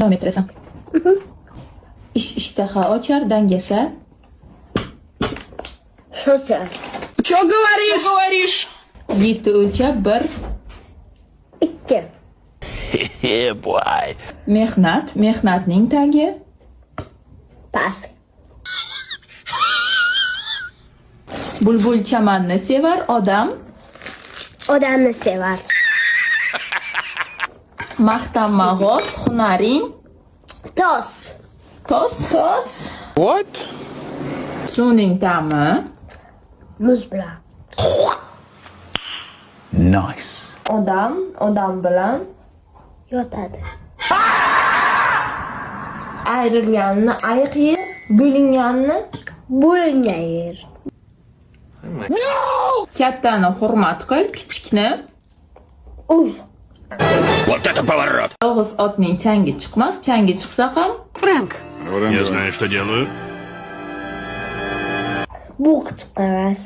Davom ettirasan. Ishtaha ochar, dangasa. So'zlar. Что говоришь? Yetti o'lchab 1. 2. Yeah, boy. Mehnat, mehnatning tagi. Past. Bulbul chamanni sevar, odam. Odamni sevar. Maqtanma g'oz, hunaring. Tos. Tos. What? Suvning ta'mi. Muz bilan. Nice. Odam bilan Yotadi. ayrilganni ayiq yer, bo'linganni Bo'lingan yer. kattani hurmat qil, kichikni. Uz. Вот это поворот. Yolg'iz otning changi chiqmas, changi chiqsa ham Я знаю, что делаю. Bu chiqamas.